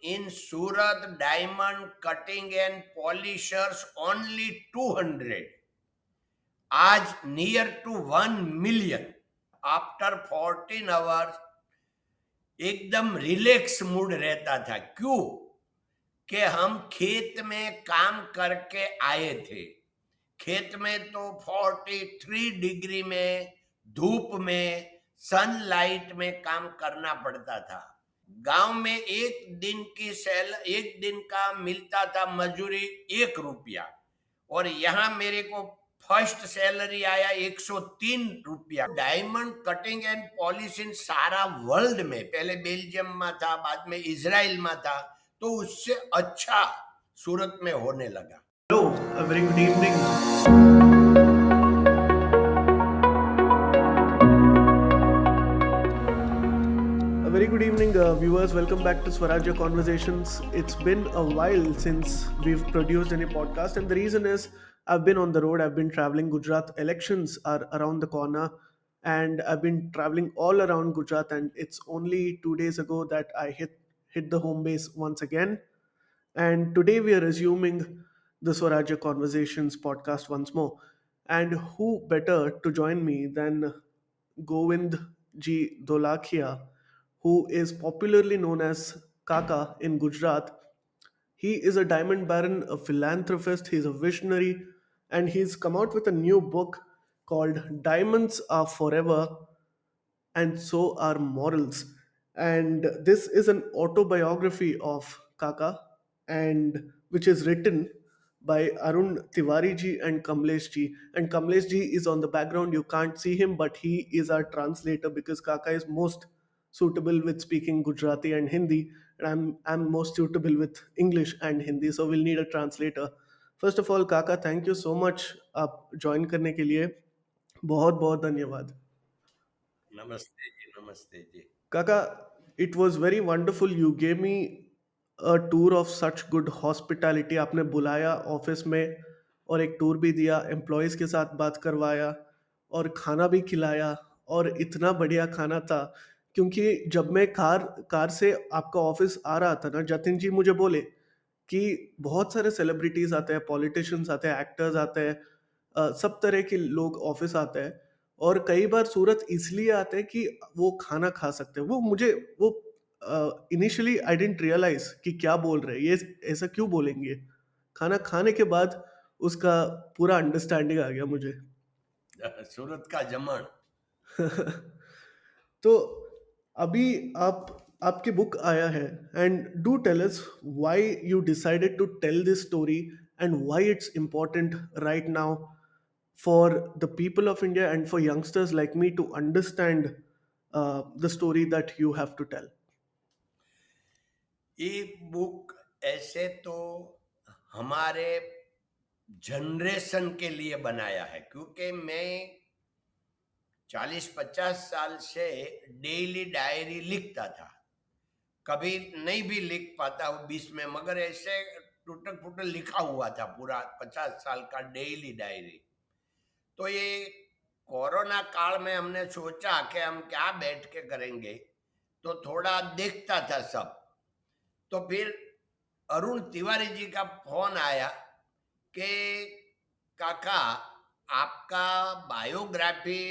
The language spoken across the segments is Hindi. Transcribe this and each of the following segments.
in Surat, diamond cutting and polishers only 200. आज near to 1 million. After 14 hours एकदम रिलैक्स मूड रहता था। क्यों? कि हम खेत में काम करके आए थे। खेत में तो 43 डिग्री में, धूप में, सनलाइट में काम करना पड़ता था। गांव में एक दिन का मिलता था मजूरी 1 रुपया, और यहाँ मेरे को फर्स्ट सैलरी आया 103 रुपया। डायमंड कटिंग एंड पॉलिशिंग सारा वर्ल्ड में, पहले बेल्जियम में था, बाद में इजराइल में था, तो उससे अच्छा सूरत में होने लगा। Hello, a very good evening. A very good evening, viewers. Welcome back to Swarajya Conversations. It's been a while since we've produced any podcast, and the reason is I've been on the road, I've been traveling. Gujarat elections are around the corner, and I've been traveling all around Gujarat, and it's only 2 days ago that I hit the home base once again. And today we are resuming the Swarajya Conversations podcast once more. And who better to join me than Govind G. Dolakhia, who is popularly known as Kaka in Gujarat. He is a diamond baron, a philanthropist, he's a visionary, and he's come out with a new book called Diamonds Are Forever and So Are Morals. And this is an autobiography of Kaka, and which is written by Arun Tiwari ji and Kamlesh ji. And Kamlesh ji is on the background. You can't see him, but he is our translator because Kaka is most suitable with speaking Gujarati and Hindi, and I'm most suitable with English and Hindi. So we'll need a translator. First of all, Kaka, thank you so much आप ज्वाइन करने के लिए बहुत बहुत धन्यवाद. नमस्ते जी, नमस्ते जी। Kaka, it was very wonderful. You gave me a tour of such good hospitality. आपने बुलाया ऑफिस में और एक टूर भी दिया, एम्प्लॉयज के साथ बात करवाया और खाना भी खिलाया, और इतना बढ़िया खाना था क्योंकि जब मैं कार से आपका ऑफिस आ रहा था ना, जतिन जी मुझे बोले कि बहुत सारे सेलिब्रिटीज आते हैं, पॉलिटिशियंस आते हैं, एक्टर्स आते हैं, सब तरह के लोग ऑफिस आते हैं, और कई बार सूरत इसलिए आते हैं कि वो खाना खा सकते हैं। वो इनिशियली आई डेंट रियलाइज कि क्या बोल रहे हैं ये, ऐसा क्यों बोलेंगे। खाना खाने के बाद उसका पूरा अंडरस्टैंडिंग आ गया मुझे। सूरत का जमण। तो अभी आपकी बुक आया है, and do tell us why you decided to tell this story and why it's important right now for the people of India and for youngsters like me to understand the story that you have to tell. ये बुक ऐसे तो हमारे जनरेशन के लिए बनाया है, क्योंकि मैं 40-50 साल से डेली डायरी लिखता था। कभी नहीं भी लिख पाता हूँ बीच में, मगर ऐसे टूटक फूटक लिखा हुआ था पूरा 50 साल का डेली डायरी। तो ये कोरोना काल में हमने सोचा कि हम क्या बैठ के करेंगे, तो थोड़ा देखता था सब। तो फिर अरुण तिवारी जी का फोन आया कि काका, आपका बायोग्राफी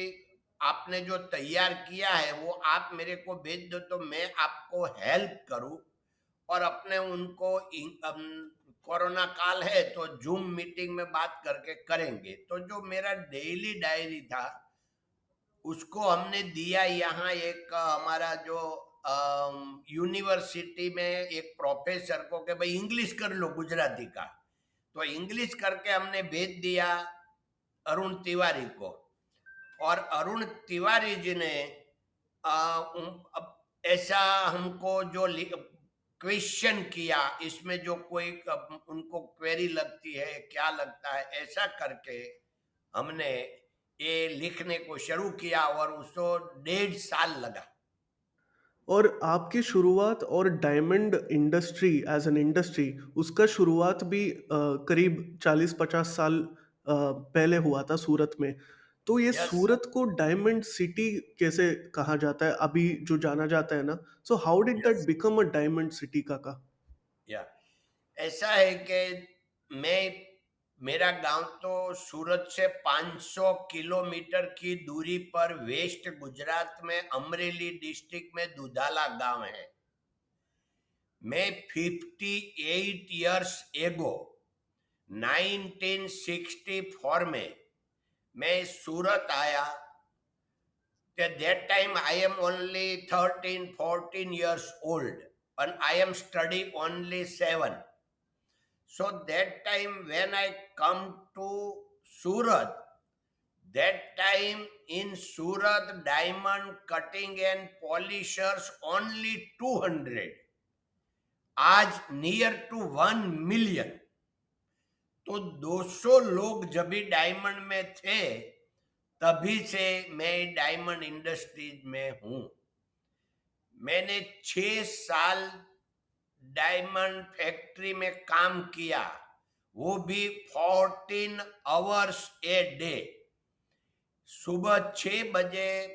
आपने जो तैयार किया है वो आप मेरे को भेज दो, तो मैं आपको हेल्प करूं, और अपने उनको कोरोना काल है तो जूम मीटिंग में बात करके करेंगे। तो जो मेरा डेली डायरी था उसको हमने दिया यहाँ एक हमारा जो यूनिवर्सिटी में एक प्रोफेसर को कि भाई इंग्लिश कर लो गुजराती का। तो इंग्लिश करके हमने भेज दिया अरुण तिवारी को, और अरुण तिवारी जी ने ऐसा हमको जो क्वेश्चन किया, इसमें जो कोई उनको क्वेरी लगती है, क्या लगता है, ऐसा करके हमने ये लिखने को शुरू किया, और उसको 1.5 साल लगा। और आपकी शुरुआत और diamond industry as an industry, उसका शुरुआत भी करीब 40-50 साल पहले हुआ था सूरत में। तो ये यस। सूरत को डायमंड सिटी कैसे कहा जाता है अभी जो जाना जाता है ना, so how did that yes. Become a diamond city, काका? या ऐसा है कि मैं मेरा गांव तो सूरत से 500 किलोमीटर की दूरी पर वेस्ट गुजरात में अमरेली डिस्ट्रिक्ट में दुधाला गांव है। मैं 58 इयर्स एगो 1964 में मैं सूरत आया। At that time I am only 13, 14 years old and I am studying only 7. So that time when I come to Surat, that time in Surat diamond cutting and polishers only 200. आज नियर टू 1 मिलियन। तो 200 लोग जब भी डायमंड में थे, तभी से मैं डायमंड इंडस्ट्रीज में हूं। मैंने 6 साल डायमंड फैक्ट्री में काम किया, वो भी 14 आवर्स ए डे। सुबह 6 बजे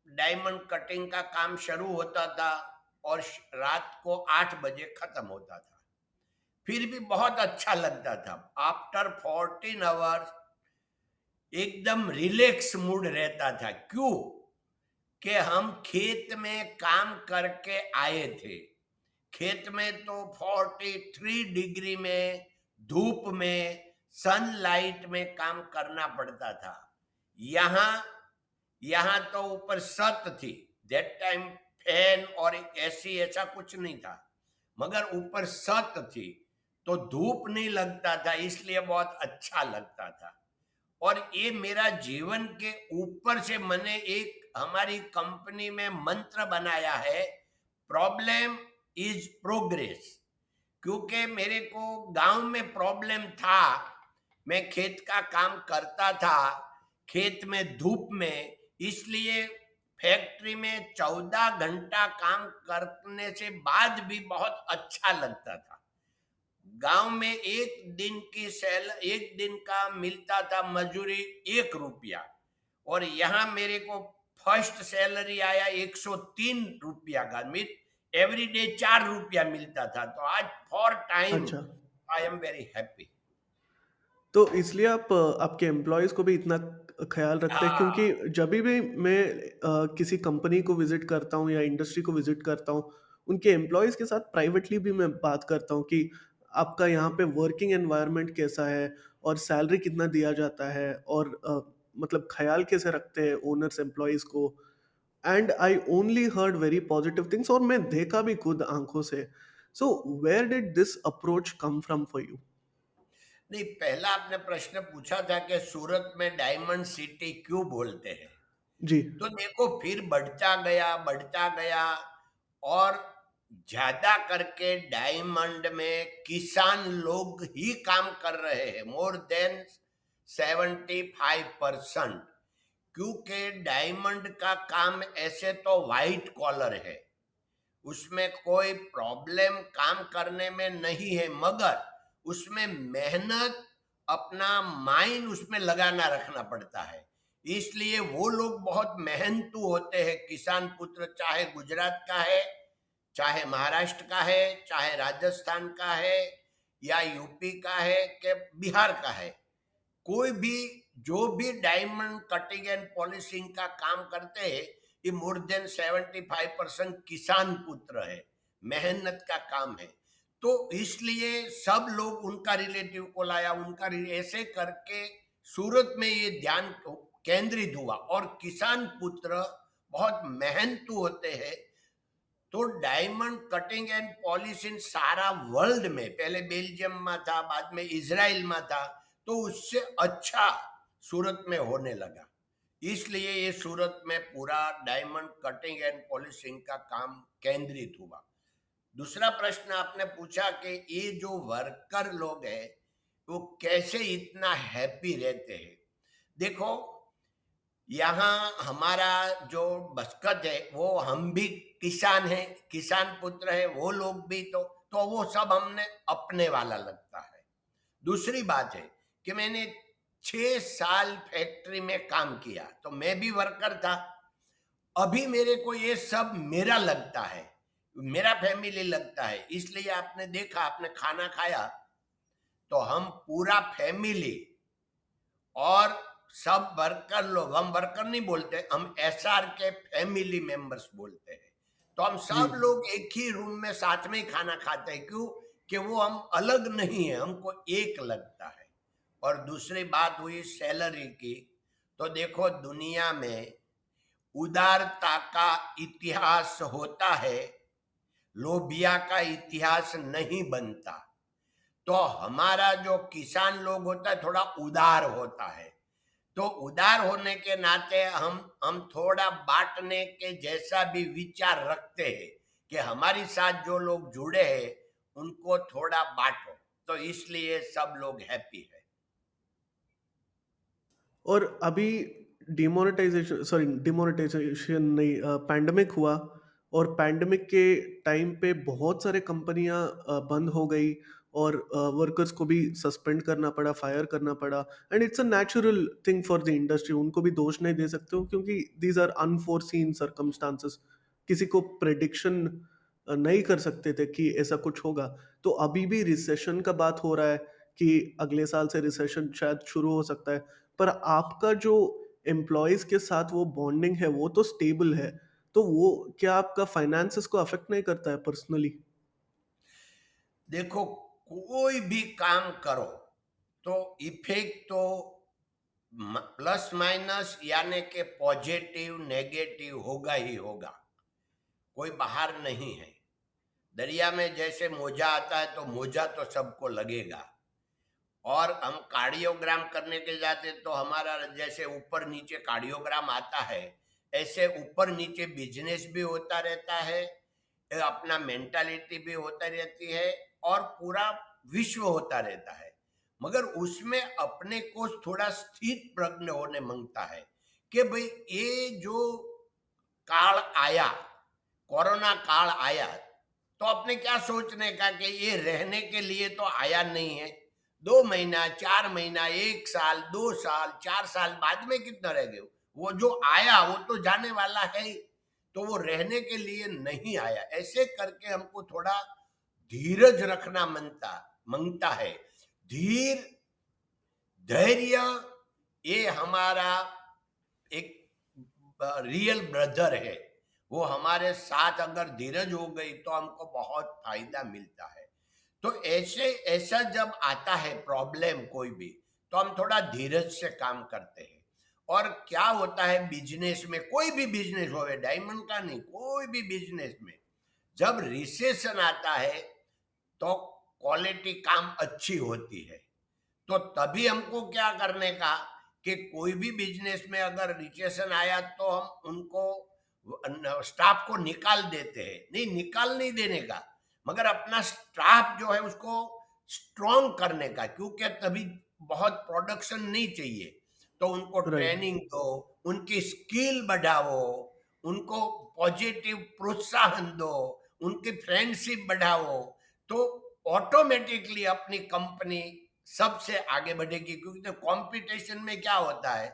डायमंड कटिंग का काम शुरू होता था और रात को 8 बजे खत्म होता था। फिर भी बहुत अच्छा लगता था। आफ्टर 14 आवर्स एकदम रिलैक्स मूड रहता था। क्यों? कि हम खेत में काम करके आए थे। खेत में तो 43 डिग्री में धूप में सनलाइट में काम करना पड़ता था। यहाँ यहाँ तो ऊपर छत थी। दैट टाइम फैन और एसी ऐसा कुछ नहीं था, मगर ऊपर छत थी तो धूप नहीं लगता था, इसलिए बहुत अच्छा लगता था। और ये मेरा जीवन के ऊपर से मैंने एक हमारी कंपनी में मंत्र बनाया है, प्रॉब्लम इज प्रोग्रेस। क्योंकि मेरे को गांव में प्रॉब्लम था, मैं खेत का काम करता था, खेत में धूप में, इसलिए फैक्ट्री में 14 घंटा काम करने से बाद भी बहुत अच्छा लगता था। गांव में एक दिन का मिलता था मजूरी 1 रुपया, और यहाँ मेरे को फर्स्ट सैलरी आया 103 रुपया का। एवरी डे 4 रुपया मिलता था। तो आज फॉर टाइम अच्छा। I am very happy. तो इसलिए आप आपके एम्प्लॉयज़ को भी इतना ख़्याल रखते हैं, हाँ, क्योंकि जभी भी मैं किसी कंपनी को विज़िट करता हूँ या इंडस्ट्री को विज़िट करता हूँ, उनके एम्प्लॉयज़ के साथ प्राइवेटली भी मैं बात करता हूँ कि आपका यहाँ पे वर्किंग एनवायरनमेंट कैसा है और सैलरी कितना दिया जाता है, और मतलब ख़्याल कैसे रखते हैं ओनर्स एम्प्लॉयज़ को। And I only heard very positive things, और मैं देखा भी खुद आँखों से। So where did this approach come from for you? नहीं, पहला आपने प्रश्न पूछा था कि सूरत में डायमंड सिटी क्यों बोलते हैं। जी। तो देखो, फिर बढ़ता गया और ज्यादा करके डायमंड में किसान लोग ही काम कर रहे हैं, मोर देन 75%। क्योंकि डायमंड का काम ऐसे तो वाइट कॉलर है, उसमें कोई प्रॉब्लम काम करने में नहीं है, मगर उसमें मेहनत, अपना माइंड उसमें लगाना रखना पड़ता है। इसलिए वो लोग बहुत मेहनतू होते हैं। किसान पुत्र चाहे गुजरात का है, चाहे महाराष्ट्र का है, चाहे राजस्थान का है, या यूपी का है कि बिहार का है, कोई भी जो भी डायमंड कटिंग एंड पॉलिशिंग का काम करते हैं, ये मोर देन 75% किसान पुत्र है, मेहनत का काम है। तो इसलिए सब लोग उनका रिलेटिव को लाया, ऐसे करके सूरत में ये ध्यान केंद्रित हुआ। और किसान पुत्र बहुत मेहनतू होते हैं। तो डायमंड कटिंग एंड पॉलिशिंग सारा वर्ल्ड में, पहले बेल्जियम में था, बाद में इजराइल में था, तो उससे अच्छा सूरत में होने लगा। इसलिए ये सूरत में पूरा डायमंड कटिंग एंड पॉलिशिंग का काम केंद्रित हुआ। दूसरा प्रश्न आपने पूछा कि ये जो वर्कर लोग हैं वो कैसे इतना हैप्पी रहते हैं। देखो, यहाँ हमारा जो बस्कत है, वो हम भी किसान हैं, किसान पुत्र है, वो लोग भी, तो वो सब हमने अपने वाला लगता है। दूसरी बात है कि मैंने 6 साल फैक्ट्री में काम किया, तो मैं भी वर्कर था। अभी मेरे को ये सब मेरा लगता है। मेरा फैमिली लगता है। इसलिए आपने देखा, आपने खाना खाया तो हम पूरा फैमिली और सब वर्कर लोग, हम वर्कर नहीं बोलते, हम एसआर के फैमिली मेंबर्स बोलते हैं। तो हम जी। सब लोग एक ही रूम में साथ में ही खाना खाते हैं। क्यों? कि वो हम अलग नहीं है, हमको एक लगता है। और दूसरी बात हुई सैलरी की, तो देखो दुनिया में उदारता का इतिहास होता है, लोभिया का इतिहास नहीं बनता। तो हमारा जो किसान लोग होता है थोड़ा उदार होता है। तो उदार होने के नाते हम थोड़ा बांटने के जैसा भी विचार रखते हैं कि हमारी साथ जो लोग जुड़े हैं उनको थोड़ा बांटो। तो इसलिए सब लोग हैप्पी है। और अभी डिमोनेटाइजेशन नहीं, पैंडमिक हुआ, और पैंडमिक के टाइम पे बहुत सारे कंपनियां बंद हो गई, और वर्कर्स को भी सस्पेंड करना पड़ा, फायर करना पड़ा। And it's a natural thing for the industry, उनको भी दोष नहीं दे सकते हो, क्योंकि दीज आर अनफोर्सीन सर्कमस्टांसेस। किसी को प्रेडिक्शन नहीं कर सकते थे कि ऐसा कुछ होगा। तो अभी भी रिसेशन का बात हो रहा है कि अगले साल से रिसेशन शायद शुरू हो सकता है। पर आपका जो एम्प्लॉयज के साथ वो बॉन्डिंग है वो तो स्टेबल है, तो वो क्या आपका फाइनेंसेस को अफेक्ट नहीं करता है पर्सनली? देखो, कोई भी काम करो तो इफेक्ट तो प्लस माइनस यानी कि पॉजिटिव नेगेटिव होगा ही होगा। कोई बाहर नहीं है। दरिया में जैसे मोजा आता है तो मोजा तो सबको लगेगा। और हम कार्डियोग्राम करने के जाते तो हमारा जैसे ऊपर नीचे कार्डियोग्राम आता है, ऐसे ऊपर नीचे बिजनेस भी होता रहता है, अपना मेंटालिटी भी होता रहती है, और पूरा विश्व होता रहता है। मगर उसमें अपने को थोड़ा स्थित प्रज्ञ होने मांगता है कि भाई ये जो काल आया, कोरोना काल आया, तो अपने क्या सोचने का कि ये रहने के लिए तो आया नहीं है। 2 महीना, 4 महीना, 1 साल, 2 साल, 4 साल बाद में कितना रह गए? वो जो आया वो तो जाने वाला है ही। तो वो रहने के लिए नहीं आया। ऐसे करके हमको थोड़ा धीरज रखना मांगता है। धीर, धैर्य, ये हमारा एक रियल ब्रदर है। वो हमारे साथ अगर धीरज हो गई तो हमको बहुत फायदा मिलता है। तो ऐसे ऐसा जब आता है प्रॉब्लम कोई भी, तो हम थोड़ा धीरज से काम करते हैं। और क्या होता है बिजनेस में, कोई भी बिजनेस हो, डायमंड का नहीं, कोई भी बिजनेस में जब रिसेशन आता है तो क्वालिटी काम अच्छी होती है। तो तभी हमको क्या करने का कि कोई भी बिजनेस में अगर रिसेशन आया तो हम उनको स्टाफ को निकाल देते हैं। नहीं, निकाल नहीं देने का, मगर अपना स्टाफ जो है उसको स्ट्रॉन्ग करने का, क्योंकि तभी बहुत प्रोडक्शन नहीं चाहिए। तो उनको राइट। ट्रेनिंग दो, उनकी स्किल बढ़ाओ, उनको पॉजिटिव प्रोत्साहन दो, उनकी फ्रेंडशिप बढ़ाओ। तो ऑटोमेटिकली अपनी कंपनी सबसे आगे बढ़ेगी। क्योंकि तो कंपटीशन में क्या होता है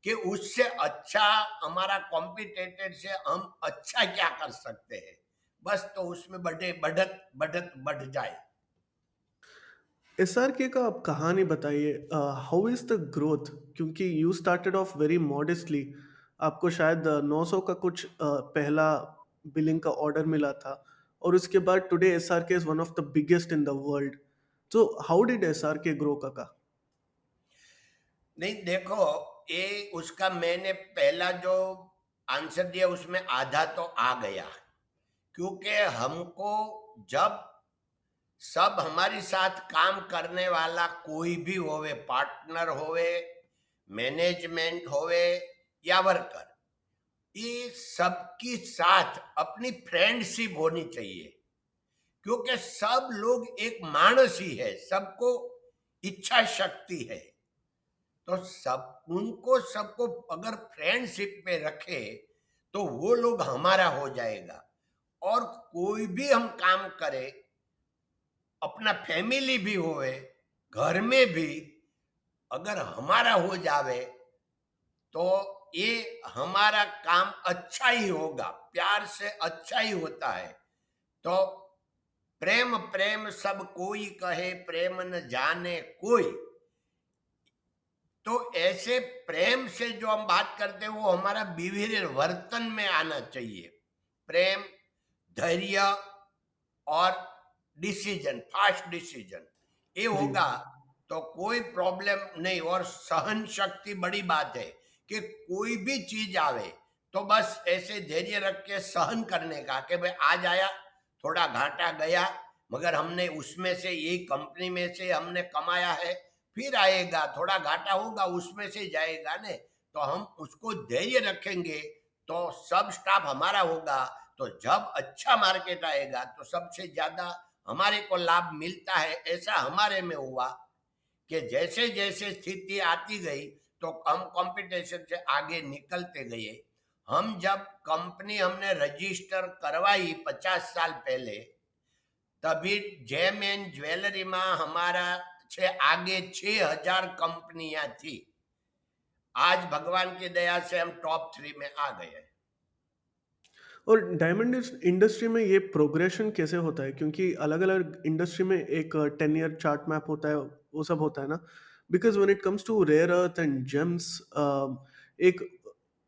कि उससे अच्छा, हमारा कॉम्पिटिटर से हम अच्छा क्या कर सकते हैं, बस तो उसमें बढ़े, बढ़त बढ़त बढ़ जाए। एसआरके का आप कहानी बताइए, हाउ इज द ग्रोथ? क्योंकि you started off very modestly, आपको शायद 900 का कुछ पहला बिलिंग का ऑर्डर मिला था, और उसके बाद today SRK is one of the biggest in the world. तो हाउ डिड एसआरके ग्रो काका? नहीं देखो, ये उसका मैंने पहला जो आंसर दिया उसमें आधा तो आ गया। क्योंकि हमको जब सब हमारी साथ काम करने वाला कोई भी होवे, पार्टनर होवे, मैनेजमेंट होवे या वर्कर, ये सबकी साथ अपनी फ्रेंडशिप होनी चाहिए। क्योंकि सब लोग एक मानस ही है, सबको इच्छा शक्ति है। तो सबको अगर फ्रेंडशिप पे रखे तो वो लोग हमारा हो जाएगा। और कोई भी हम काम करे, अपना फैमिली भी होवे, घर में भी अगर हमारा हो जावे तो ये हमारा काम अच्छा ही होगा। प्यार से अच्छा ही होता है। तो प्रेम प्रेम सब कोई कहे, प्रेम न जाने कोई। तो ऐसे प्रेम से जो हम बात करते हैं वो हमारा बिहेवियर, वर्तन में आना चाहिए। प्रेम, धैर्य और डिसीजन, फास्ट डिसीजन, ये जी। होगा तो कोई प्रॉब्लम नहीं। और सहन शक्ति बड़ी बात है कि कोई भी चीज आवे तो बस ऐसे धैर्य रख के सहन करने का, कि भाई आज आया, थोड़ा घाटा गया, मगर हमने उसमें से, यही कंपनी में से हमने कमाया है, फिर आएगा, थोड़ा घाटा होगा, उसमें से जाएगा ने। तो हम उसको धैर्य रखेंगे तो सब स्टाफ हमारा होगा, तो जब अच्छा मार्केट आएगा तो सबसे ज्यादा हमारे को लाभ मिलता है। ऐसा हमारे में हुआ कि जैसे जैसे स्थिति आती गई तो हम कंपटीशन से आगे निकलते गए। हम जब कंपनी हमने रजिस्टर करवाई 50 साल पहले, तभी जेम एंड ज्वेलरी में हमारा आगे 6,000 कंपनियां थी। आज भगवान की दया से हम टॉप 3 में आ गए हैं। और डायमंड इंडस्ट्री में ये प्रोग्रेशन कैसे होता है? क्योंकि अलग अलग इंडस्ट्री में एक 10 ईयर चार्ट मैप होता है, वो सब होता है ना। Because when it comes to rare earth and gems, एक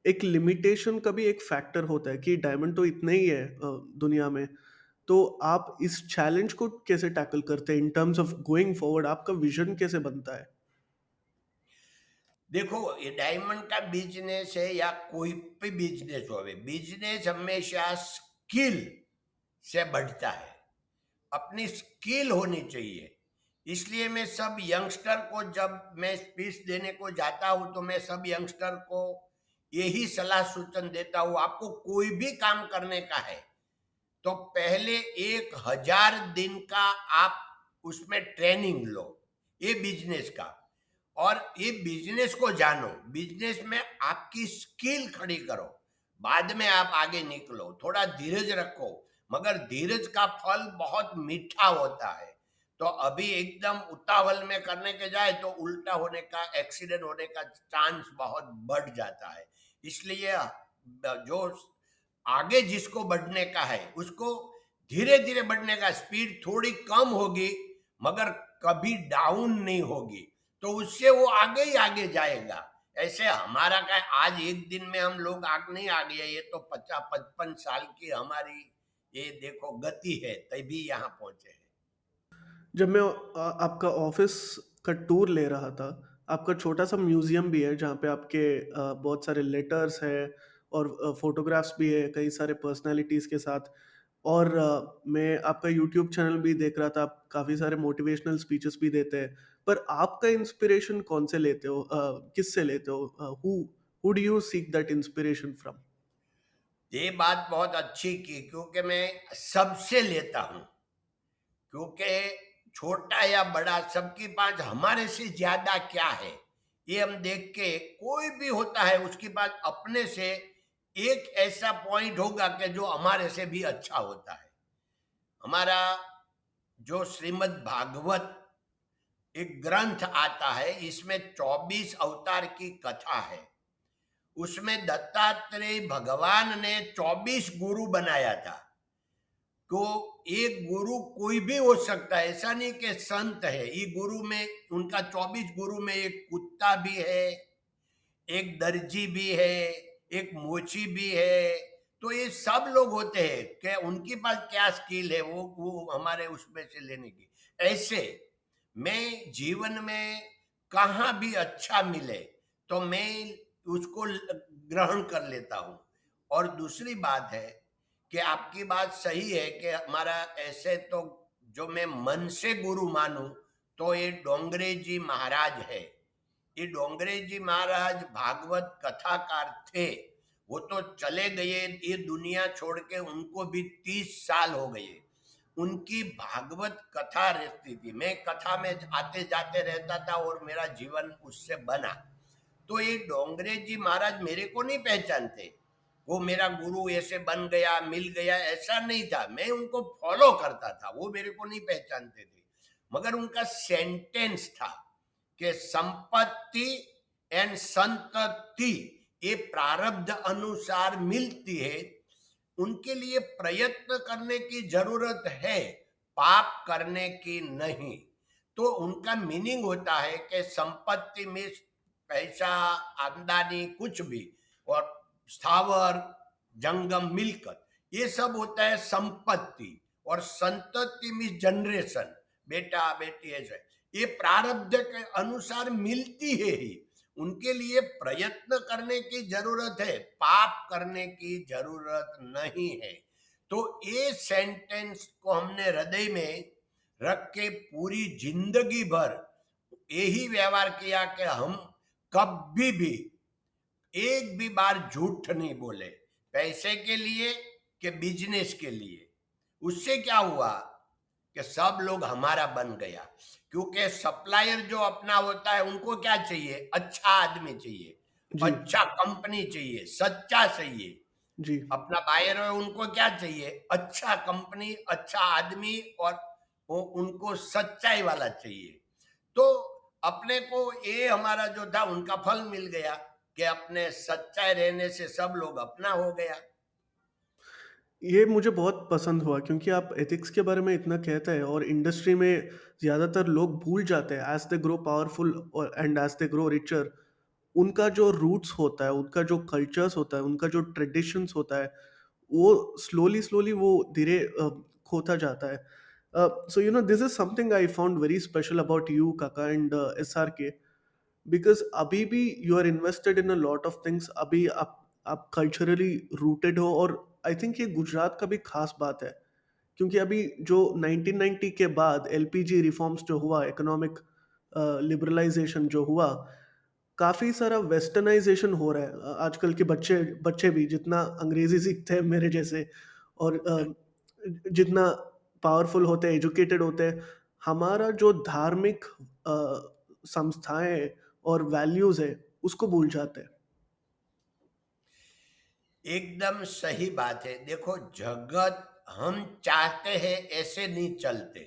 एक लिमिटेशन का भी एक फैक्टर होता है कि डायमंड तो इतने ही है दुनिया में। तो आप इस चैलेंज को कैसे टैकल करते हैं in terms of going forward? आपका विजन कैसे बनता है? देखो, ये डायमंड का बिजनेस है या कोई भी बिजनेस हो, बिजनेस हमेशा स्किल से बढ़ता है। अपनी स्किल होनी चाहिए। इसलिए मैं सब यंगस्टर को, जब मैं स्पीच देने को जाता हूं तो मैं सब यंगस्टर को यही सलाह सूचन देता हूं, आपको कोई भी काम करने का है तो पहले 1,000 दिन का आप उसमें ट्रेनिंग लो, ये बिजनेस का। और ये बिजनेस को जानो, बिजनेस में आपकी स्किल खड़ी करो, बाद में आप आगे निकलो। थोड़ा धीरज रखो, मगर धीरज का फल बहुत मीठा होता है। तो अभी एकदम उतावल में करने के जाए तो उल्टा होने का, एक्सीडेंट होने का चांस बहुत बढ़ जाता है। इसलिए जो आगे जिसको बढ़ने का है उसको धीरे धीरे बढ़ने का, स्पीड थोड़ी कम होगी मगर कभी डाउन नहीं होगी, तो उससे वो आगे ही आगे जाएगा। ऐसे हमारा क्या, आज एक दिन में हम लोग आग नहीं आ गए, ये तो 50-55 साल की हमारी ये देखो गति है, तभी यहाँ पहुंचे हैं। जब मैं आपका ऑफिस का टूर ले रहा था, आपका छोटा सा म्यूजियम भी है जहाँ पे आपके बहुत सारे लेटर्स हैं और फोटोग्राफ्स भी है कई सारे पर्सनालिटीज़ के साथ। और मैं आपका यूट्यूब चैनल भी देख रहा था, आप काफ़ी सारे मोटिवेशनल स्पीचेस भी देते हैं। पर आपका इंस्पिरेशन कौन से लेते हो? किस से लेते हो? Who do you seek that inspiration from? ये बात बहुत अच्छी की, क्योंकि मैं सबसे लेता हूँ। क्योंकि छोटा या बड़ा सबके पास हमारे से ज्यादा क्या है, ये हम देख के, कोई भी होता है उसके पास अपने से एक ऐसा पॉइंट होगा कि जो हमारे से भी अच्छा होता है। हमारा जो श्रीमद् भागवत एक ग्रंथ आता है, इसमें 24 अवतार की कथा है। उसमें दत्तात्रेय भगवान ने 24 गुरु बनाया था। तो एक गुरु कोई भी हो सकता है, ऐसा नहीं कि संत है। ये गुरु में, उनका 24 गुरु में एक कुत्ता भी है, एक दर्जी भी है, एक मोची भी है। तो ये सब लोग होते हैं कि उनके पास क्या स्किल है, वो हमारे उसमें से लेने की। ऐसे मैं जीवन में कहाँ भी अच्छा मिले तो मैं उसको ग्रहण कर लेता हूँ। और दूसरी बात है कि आपकी बात सही है कि हमारा ऐसे तो, जो मैं मन से गुरु मानूं तो ये डोंगरे जी महाराज है। ये डोंगरे जी महाराज भागवत कथाकार थे। वो तो चले गए ये दुनिया छोड़ के, उनको भी 30 साल हो गए। उनकी भागवत कथा रहती थी, मैं कथा में आते जाते रहता था और मेरा जीवन उससे बना। तो ये डोंगरे जी महाराज मेरे को नहीं पहचानते, वो मेरा गुरु ऐसे बन गया, मिल गया, ऐसा नहीं था। मैं उनको फॉलो करता था, वो मेरे को नहीं पहचानते थे। मगर उनका सेंटेंस था कि संपत्ति एंड संतति ये प्रारब्ध अनुसार मिलती है, उनके लिए प्रयत्न करने की जरूरत है, पाप करने की नहीं। तो उनका मीनिंग होता है कि संपत्ति में पैसा, आमदनी, कुछ भी, और स्थावर, जंगम, मिलकत, ये सब होता है संपत्ति। और संतति में जनरेशन, बेटा बेटी, ऐसे ये प्रारब्ध के अनुसार मिलती है ही। उनके लिए प्रयत्न करने की जरूरत है, पाप करने की जरूरत नहीं है। तो ये सेंटेंस को हमने हृदय में रख के पूरी जिंदगी भर यही व्यवहार किया कि हम कभी भी एक भी बार झूठ नहीं बोले, पैसे के लिए कि बिजनेस के लिए। उससे क्या हुआ कि सब लोग हमारा बन गया। क्योंकि सप्लायर जो अपना होता है, उनको क्या चाहिए? अच्छा आदमी चाहिए, जी, अच्छा कंपनी चाहिए, सच्चा चाहिए। जी। अपना बायर है, उनको क्या चाहिए? अच्छा कंपनी, अच्छा आदमी, और वो उनको सच्चाई वाला चाहिए। तो अपने को ये हमारा जो था उनका फल मिल गया कि अपने सच्चाई रहने से सब लोग अपना हो गया। ये मुझे बहुत पसंद हुआ क्योंकि आप एथिक्स के बारे में इतना कहते हैं और इंडस्ट्री में ज़्यादातर लोग भूल जाते हैं एज दे ग्रो पावरफुल और and as they grow richer, उनका जो रूट्स होता है, उनका जो कल्चर्स होता है, उनका जो ट्रेडिशंस होता है, वो स्लोली स्लोली वो धीरे खोता जाता है। So you know this is something I found very special about you Kaka and SRK, because अभी भी you are invested in a lot of things. अभी आप कल्चरली रूटेड हो और आई थिंक ये गुजरात का भी खास बात है क्योंकि अभी जो 1990 के बाद LPG रिफॉर्म्स जो हुआ, इकोनॉमिक लिबरलाइजेशन जो हुआ, काफ़ी सारा वेस्टर्नाइजेशन हो रहा है। आजकल के बच्चे बच्चे भी जितना अंग्रेजी सीखते हैं मेरे जैसे और जितना पावरफुल होते हैं, एजुकेटेड होते हैं, हमारा जो धार्मिक संस्थाएं और वैल्यूज है उसको भूल जाते हैं। एकदम सही बात है। देखो, जगत हम चाहते हैं ऐसे नहीं चलते,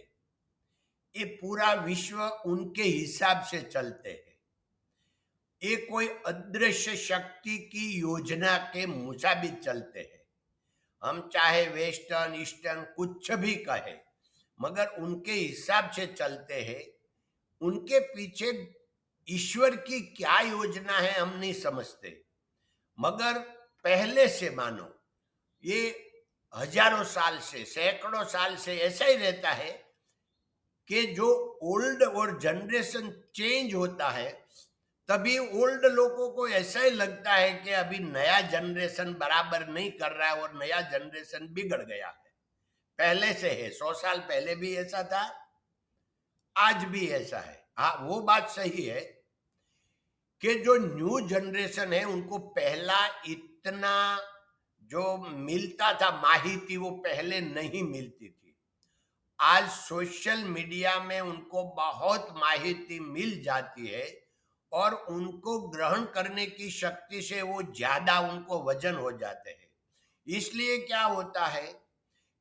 ये पूरा विश्व उनके हिसाब से चलते हैं। ये कोई अदृश्य शक्ति की योजना के मुताबिक चलते हैं। हम चाहे वेस्टर्न, ईस्टर्न, कुछ भी कहे, मगर उनके हिसाब से चलते हैं। उनके पीछे ईश्वर की क्या योजना है हम नहीं समझते। मगर पहले से मानो, ये हजारों साल से, सैकड़ों साल से ऐसा ही रहता है कि जो ओल्ड और जनरेशन चेंज होता है, तभी ओल्ड लोगों को ऐसा ही लगता है कि अभी नया जनरेशन बराबर नहीं कर रहा है और नया जनरेशन बिगड़ गया है। पहले से है, 100 साल पहले भी ऐसा था, आज भी ऐसा है। हाँ, वो बात सही है कि जो न्यू जनरेशन है उनको पहला इतना जो मिलता था माहिती, वो पहले नहीं मिलती थी। आज सोशल मीडिया में उनको बहुत माहिती मिल जाती है और उनको ग्रहण करने की शक्ति से वो ज्यादा उनको वजन हो जाते हैं। इसलिए क्या होता है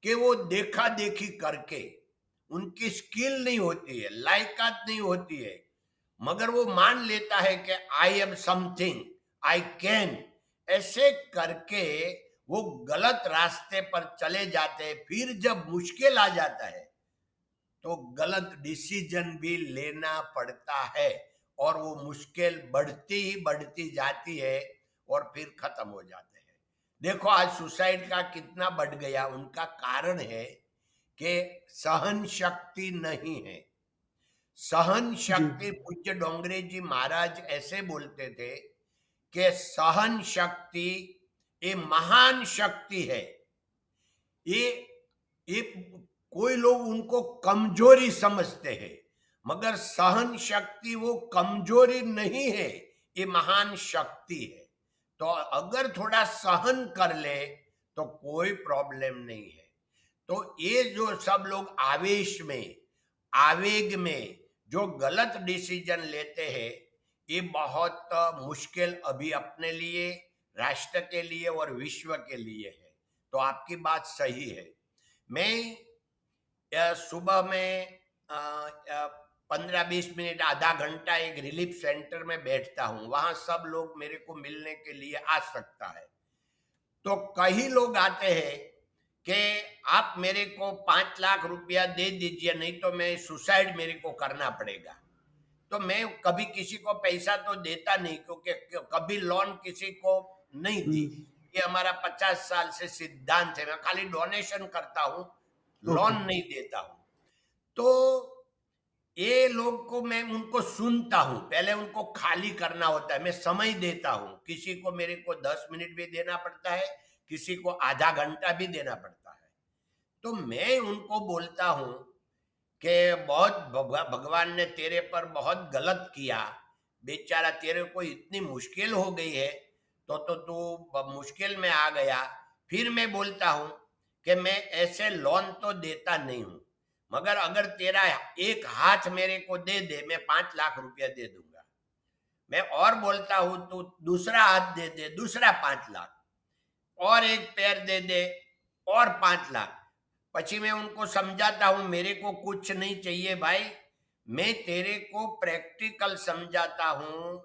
कि वो देखा देखी करके, उनकी स्किल नहीं होती है, लायकात नहीं होती है, मगर वो मान लेता है कि I am something, I can, ऐसे करके वो गलत रास्ते पर चले जाते हैं। फिर जब मुश्किल आ जाता है तो गलत डिसीजन भी लेना पड़ता है और वो मुश्किल बढ़ती ही बढ़ती जाती है और फिर खत्म हो जाते हैं। देखो, आज सुसाइड का कितना बढ़ गया, उनका कारण है कि सहन शक्ति नहीं है। सहन जी, शक्ति, पूज्य डोंगरे जी महाराज ऐसे बोलते थे कि सहन शक्ति ये महान शक्ति है। ये ये कोई लोग उनको कमजोरी समझते हैं, मगर सहन शक्ति वो कमजोरी नहीं है, ये महान शक्ति है। तो अगर थोड़ा सहन कर ले तो कोई प्रॉब्लम नहीं है। तो ये जो सब लोग आवेश में, आवेग में जो गलत डिसीजन लेते हैं, ये बहुत मुश्किल अभी अपने लिए, राष्ट्र के लिए और विश्व के लिए है। तो आपकी बात सही है। मैं सुबह में 15-20 मिनट, आधा घंटा एक रिलीफ सेंटर में बैठता हूँ। वहां सब लोग मेरे को मिलने के लिए आ सकता है। तो कई लोग आते हैं कि आप मेरे को 5 लाख रुपया दे दीजिए, नहीं तो मैं सुसाइड मेरे को करना पड़ेगा। तो मैं कभी किसी को पैसा तो देता नहीं, क्योंकि कभी लोन किसी को नहीं दी। हम्म। ये हमारा 50 साल से सिद्धांत है। मैं खाली डोनेशन करता हूँ, ओके। लोन नहीं देता हूँ। तो ये लोग को मैं उनको सुनता हूँ, पहले उनको खाली करना होता है, मैं समय देता हूँ। किसी को मेरे को 10 मिनट भी देना पड़ता है, किसी को आधा घंटा भी देना पड़ता है। तो मैं उनको बोलता हूँ कि बहुत भगवान ने तेरे पर बहुत गलत किया, बेचारा तेरे को इतनी मुश्किल हो गई है, तो तू मुश्किल में आ गया। फिर मैं बोलता हूँ कि मैं ऐसे लोन तो देता नहीं हूँ, मगर अगर तेरा एक हाथ मेरे को दे दे, मैं 5 लाख रुपया दे दूंगा। मैं और बोलता हूँ तू दूसरा हाथ दे दे, दूसरा 5 लाख, और एक पैर दे दे और 5 लाख। પછી मैं उनको समझाता हूँ मेरे को कुछ नहीं चाहिए भाई, मैं तेरे को प्रैक्टिकल समझाता हूँ